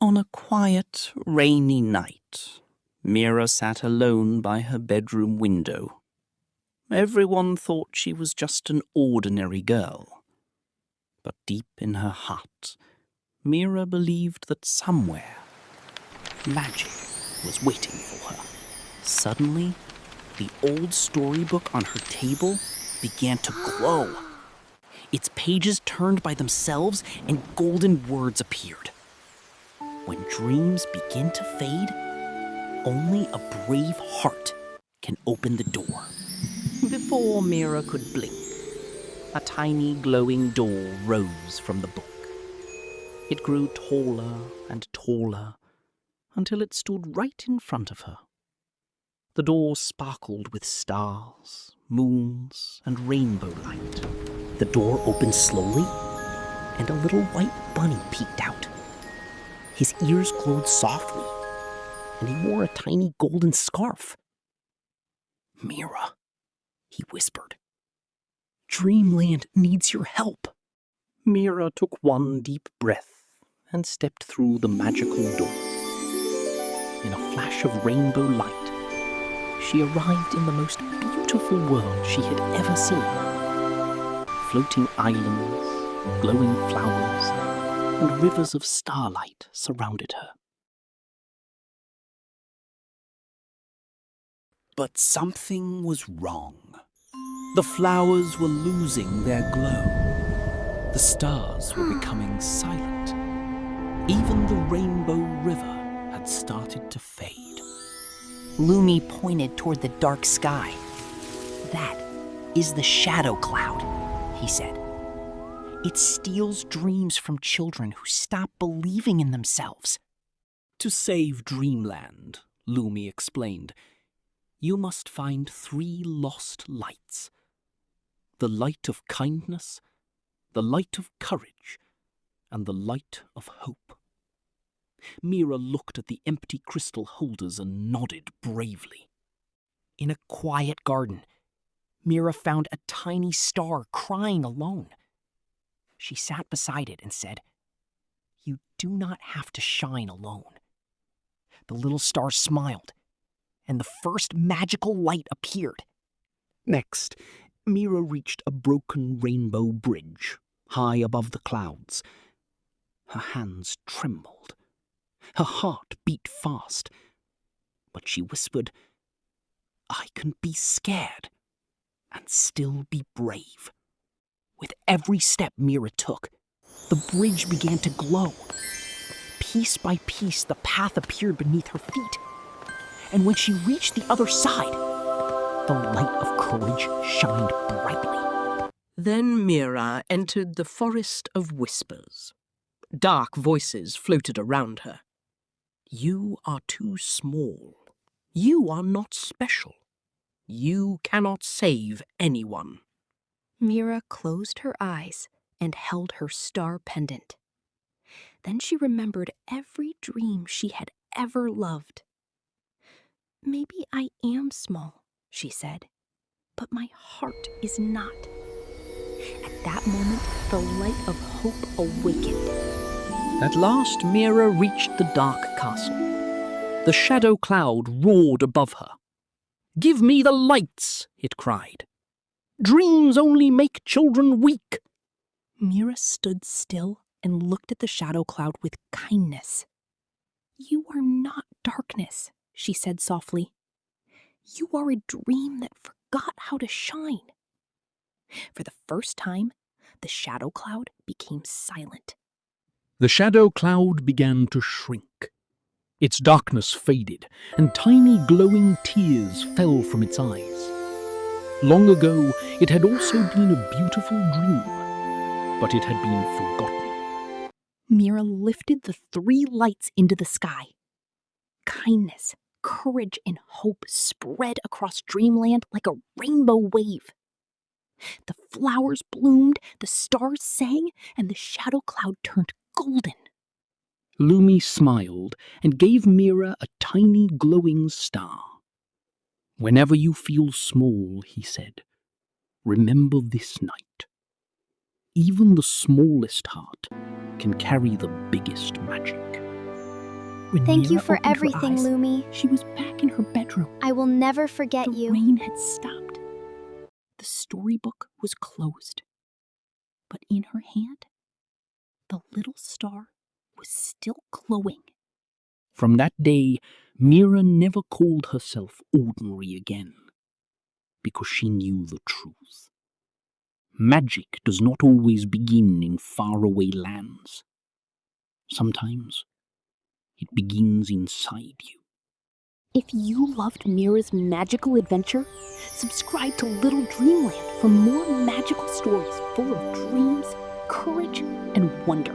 On a quiet, rainy night, Mira sat alone by her bedroom window. Everyone thought she was just an ordinary girl. But deep in her heart, Mira believed that somewhere, magic was waiting for her. Suddenly, the old storybook on her table began to glow. Its pages turned by themselves and golden words appeared. When dreams begin to fade, only a brave heart can open the door. Before Mira could blink, a tiny glowing door rose from the book. It grew taller and taller until it stood right in front of her. The door sparkled with stars, moons, and rainbow light. The door opened slowly, and a little white bunny peeked out. His ears glowed softly, and he wore a tiny golden scarf. "Mira," he whispered, "Dreamland needs your help." Mira took one deep breath and stepped through the magical door. In a flash of rainbow light, she arrived in the most beautiful world she had ever seen. Floating islands, glowing flowers, and rivers of starlight surrounded her. But something was wrong. The flowers were losing their glow. The stars were becoming silent. Even the rainbow river had started to fade. Lumi pointed toward the dark sky. "That is the shadow cloud," he said. "It steals dreams from children who stop believing in themselves." "To save Dreamland," Lumi explained, "you must find 3 lost lights. The light of kindness, the light of courage, and the light of hope." Mira looked at the empty crystal holders and nodded bravely. In a quiet garden, Mira found a tiny star crying alone. She sat beside it and said, "You do not have to shine alone." The little star smiled, and the first magical light appeared. Next, Mira reached a broken rainbow bridge, high above the clouds. Her hands trembled. Her heart beat fast. But she whispered, "I can be scared and still be brave." With every step Mira took, the bridge began to glow. Piece by piece, the path appeared beneath her feet. And when she reached the other side, the light of courage shined brightly. Then Mira entered the forest of whispers. Dark voices floated around her. "You are too small. You are not special. You cannot save anyone." Mira closed her eyes and held her star pendant. Then she remembered every dream she had ever loved. "Maybe I am small," she said, "but my heart is not." At that moment, the light of hope awakened. At last, Mira reached the dark castle. The shadow cloud roared above her. "Give me the lights!" it cried. "Dreams only make children weak." Mira stood still and looked at the shadow cloud with kindness. "You are not darkness," she said softly. "You are a dream that forgot how to shine." For the first time, the shadow cloud became silent. The shadow cloud began to shrink. Its darkness faded, and tiny glowing tears fell from its eyes. Long ago, it had also been a beautiful dream, but it had been forgotten. Mira lifted the 3 lights into the sky. Kindness, courage, and hope spread across Dreamland like a rainbow wave. The flowers bloomed, the stars sang, and the shadow cloud turned golden. Lumi smiled and gave Mira a tiny glowing star. "Whenever you feel small," he said, "remember this night. Even the smallest heart can carry the biggest magic." When Thank you Mira for opened her everything, eyes, Lumi. she was back in her bedroom. I will never forget The you. rain had stopped. The storybook was closed. But in her hand, the little star was still glowing. From that day, Mira never called herself ordinary again, because she knew the truth. Magic does not always begin in faraway lands. Sometimes it begins inside you. If you loved Mira's magical adventure, subscribe to Little Dreamland for more magical stories full of dreams, courage, and wonder.